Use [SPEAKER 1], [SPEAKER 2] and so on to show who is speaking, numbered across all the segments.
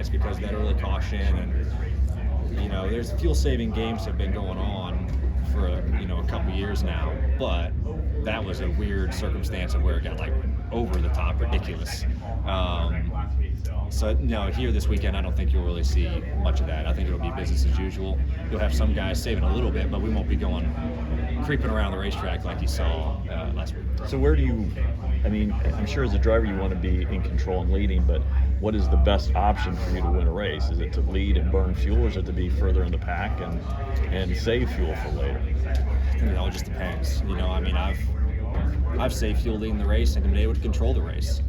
[SPEAKER 1] that's because of that early caution, and there's fuel-saving games have been going on for a couple years now, but that was a weird circumstance of where it got like over the top ridiculous. So here this weekend, I don't think you'll really see much of that. I think it'll be business as usual. You'll have some guys saving a little bit, but we won't be creeping around the racetrack like you saw last week.
[SPEAKER 2] So where do you, I'm sure as a driver you want to be in control and leading, but what is the best option for you to win a race? Is it to lead and burn fuel, or is it to be further in the pack and save fuel for later?
[SPEAKER 1] I think it all just depends. I've saved fuel leading the race and been able to control the race.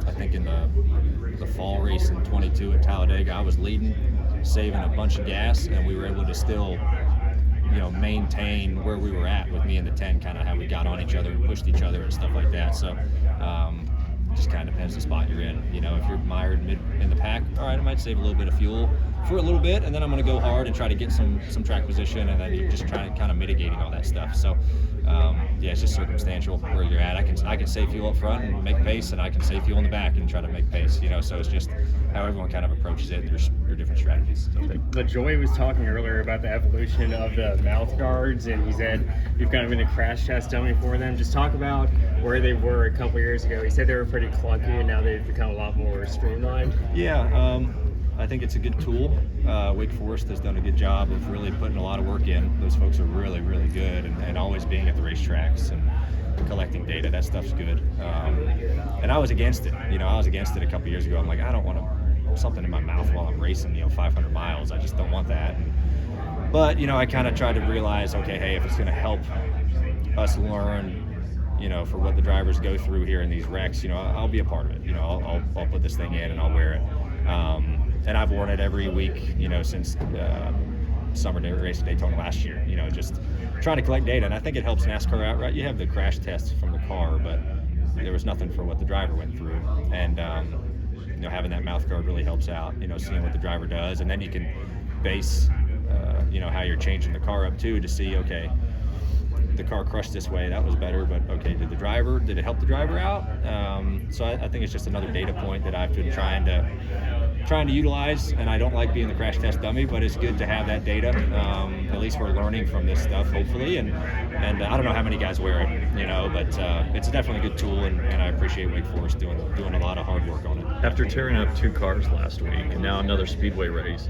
[SPEAKER 1] I think in the fall race in 22 at Talladega, I was leading, saving a bunch of gas, and we were able to still maintain where we were at with me in the 10, kind of how we got on each other and pushed each other and stuff like that. So it just kind of depends the spot you're in. If you're mired mid in the pack, all right, I might save a little bit of fuel for a little bit, and then I'm going to go hard and try to get some track position, and then you're just trying to kind of mitigating all that stuff. So it's just circumstantial where you're at. I can save fuel up front and make pace, and I can save fuel in the back and try to make pace. So it's just how everyone kind of approaches it. There's different strategies. So.
[SPEAKER 3] LaJoy was talking earlier about the evolution of the mouth guards, and he said you've kind of been a crash test dummy for them. Just talk about where they were a couple years ago. He said they were pretty clunky, and now they've become a lot more streamlined.
[SPEAKER 1] Yeah, I think it's a good tool. Wake Forest has done a good job of really putting a lot of work in. Those folks are really, really good, and always being at the racetracks and collecting data. That stuff's good. And I was against it. I was against it a couple years ago. I'm like, I don't want something in my mouth while I'm racing, 500 miles. I just don't want that. But I kind of tried to realize, okay, hey, if it's going to help us learn, for what the drivers go through here in these wrecks, I'll be a part of it. I'll put this thing in and I'll wear it. And I've worn it every week, since summer race at Daytona last year, just trying to collect data. And I think it helps NASCAR out, right? You have the crash tests from the car, but there was nothing for what the driver went through. And, having that mouth guard really helps out, seeing what the driver does. And then you can base, how you're changing the car up too, to see, okay, the car crushed this way, that was better, but okay, did it help the driver out? So I think it's just another data point that I've been trying to utilize, and I don't like being the crash test dummy, but it's good to have that data. At least we're learning from this stuff, hopefully, and I don't know how many guys wear it, but it's definitely a good tool, and I appreciate Wake Forest doing a lot of hard work on it.
[SPEAKER 2] After tearing up 2 cars last week, and now another speedway race,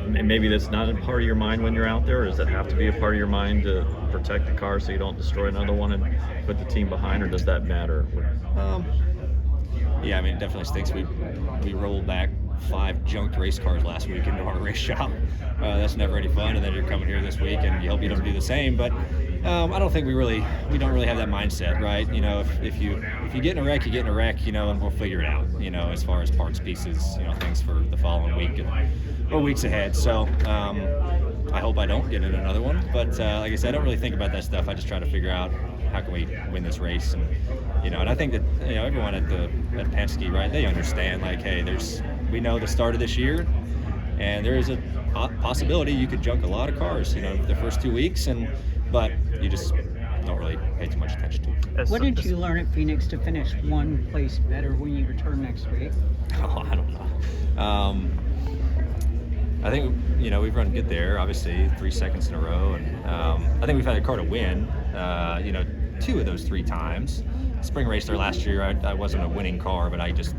[SPEAKER 2] maybe that's not a part of your mind when you're out there, or does that have to be a part of your mind to protect the car so you don't destroy another one and put the team behind, or does that matter?
[SPEAKER 1] Yeah, it definitely stinks. We rolled back 5 junked race cars last week into our race shop. That's never any fun, and then you're coming here this week and you hope you don't do the same. But I don't think we don't really have that mindset, right? If you get in a wreck, you get in a wreck, and we'll figure it out, as far as parts, pieces, things for the following week or weeks ahead. So I hope I don't get in another one. But like I said, I don't really think about that stuff. I just try to figure out how can we win this race, and and I think that everyone at Penske, right? They understand, like, hey, we know the start of this year, and there is a possibility you could junk a lot of cars, the first 2 weeks, but you just don't really pay too much attention to it.
[SPEAKER 4] What did you learn at Phoenix to finish one place better when you return next week?
[SPEAKER 1] Oh, I don't know. I think we've run good there, obviously 3 seconds in a row, and I think we've had a car to win 2 of those 3 times. Spring race there last year, I wasn't a winning car, but I just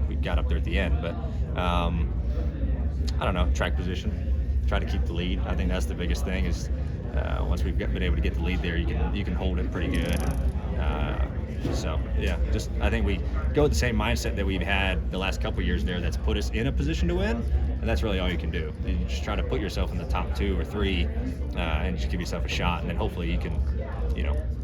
[SPEAKER 1] we got up there at the end. But I don't know, track position, try to keep the lead. I think that's the biggest thing is once we've been able to get the lead there, you can hold it pretty good. So yeah, just I think we go with the same mindset that we've had the last couple of years there. That's put us in a position to win, and that's really all you can do. You just try to put yourself in the top 2 or 3, and just give yourself a shot, and then hopefully you can,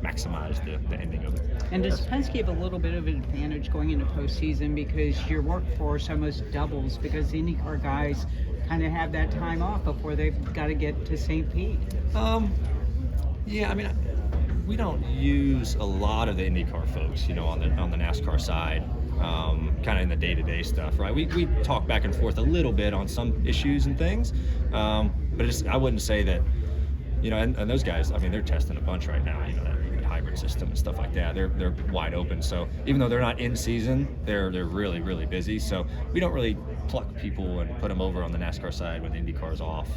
[SPEAKER 1] maximize the ending of it.
[SPEAKER 4] And does Penske have a little bit of an advantage going into postseason because your workforce almost doubles because the IndyCar guys kind of have that time off before they've got to get to St. Pete?
[SPEAKER 1] Yeah, we don't use a lot of the IndyCar folks, on the NASCAR side, kind of in the day-to-day stuff, right? We talk back and forth a little bit on some issues and things, but I wouldn't say that, and those guys, they're testing a bunch right now, that hybrid sound system and stuff like that. They're wide open. So even though they're not in season, they're really, really busy. So we don't really pluck people and put them over on the NASCAR side when the Indy car's off.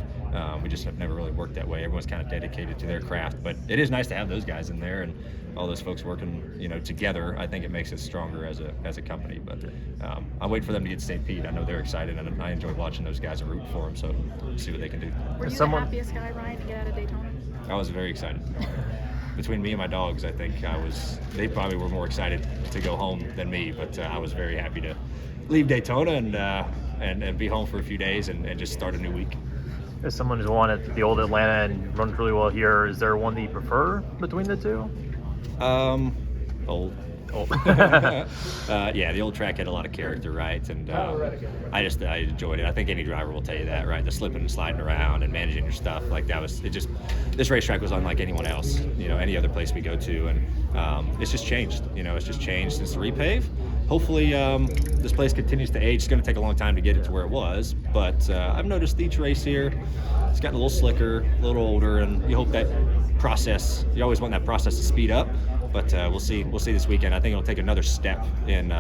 [SPEAKER 1] We just have never really worked that way. Everyone's kind of dedicated to their craft, but it is nice to have those guys in there and all those folks working, together. I think it makes us stronger as a company. But I wait for them to get St. Pete. I know they're excited, and I enjoy watching those guys and root for them. So we'll see what they can do.
[SPEAKER 5] Were you the happiest guy, Ryan, to get out of Daytona?
[SPEAKER 1] I was very excited. Between me and my dogs, I think they probably were more excited to go home than me. But I was very happy to leave Daytona and be home for a few days and just start a new week.
[SPEAKER 6] As someone who's won at the old Atlanta and runs really well here, is there one that you prefer between the two?
[SPEAKER 1] Old. Yeah, the old track had a lot of character, right? And I enjoyed it. I think any driver will tell you that, right? The slipping and sliding around and managing your stuff, like that was this racetrack was unlike anyone else, any other place we go to, and it's just changed. It's just changed since the repave. Hopefully, this place continues to age. It's going to take a long time to get it to where it was, but I've noticed each race here, it's gotten a little slicker, a little older, and you hope that process. You always want that process to speed up. But we'll see. We'll see this weekend. I think it'll take another step in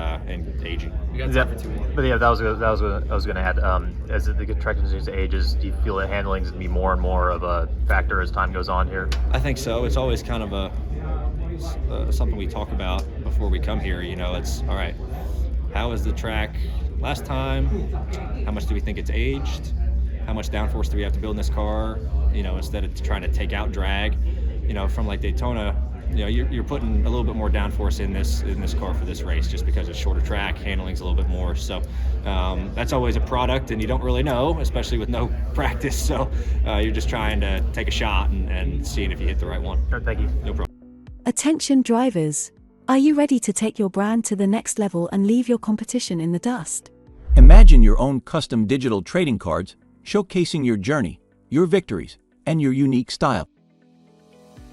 [SPEAKER 1] aging.
[SPEAKER 3] We got time for two more.
[SPEAKER 6] But yeah, that was what I was going to add. As the track continues to age, do you feel that handling is going to be more and more of a factor as time goes on here?
[SPEAKER 1] I think so. It's always kind of something we talk about before we come here. It's all right. How is the track last time? How much do we think it's aged? How much downforce do we have to build in this car? Instead of trying to take out drag, from like Daytona. You're putting a little bit more downforce in this car for this race just because it's shorter track, handling's a little bit more. So that's always a product, and you don't really know, especially with no practice. So you're just trying to take a shot and seeing if you hit the right one.
[SPEAKER 6] Thank you.
[SPEAKER 1] No problem.
[SPEAKER 7] Attention drivers. Are you ready to take your brand to the next level and leave your competition in the dust?
[SPEAKER 8] Imagine your own custom digital trading cards showcasing your journey, your victories, and your unique style.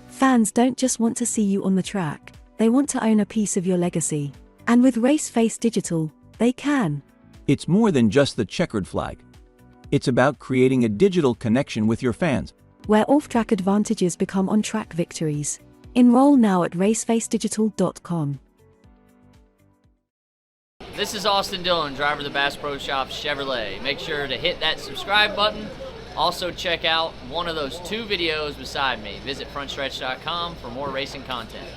[SPEAKER 7] Fans don't just want to see you on the track, they want to own a piece of your legacy. And with Raceface Digital, they can.
[SPEAKER 8] It's more than just the checkered flag. It's about creating a digital connection with your fans,
[SPEAKER 7] where off-track advantages become on-track victories. Enroll now at racefacedigital.com.
[SPEAKER 9] This is Austin Dillon, driver of the Bass Pro Shops Chevrolet. Make sure to hit that subscribe button. Also check out one of those 2 videos beside me. Visit frontstretch.com for more racing content.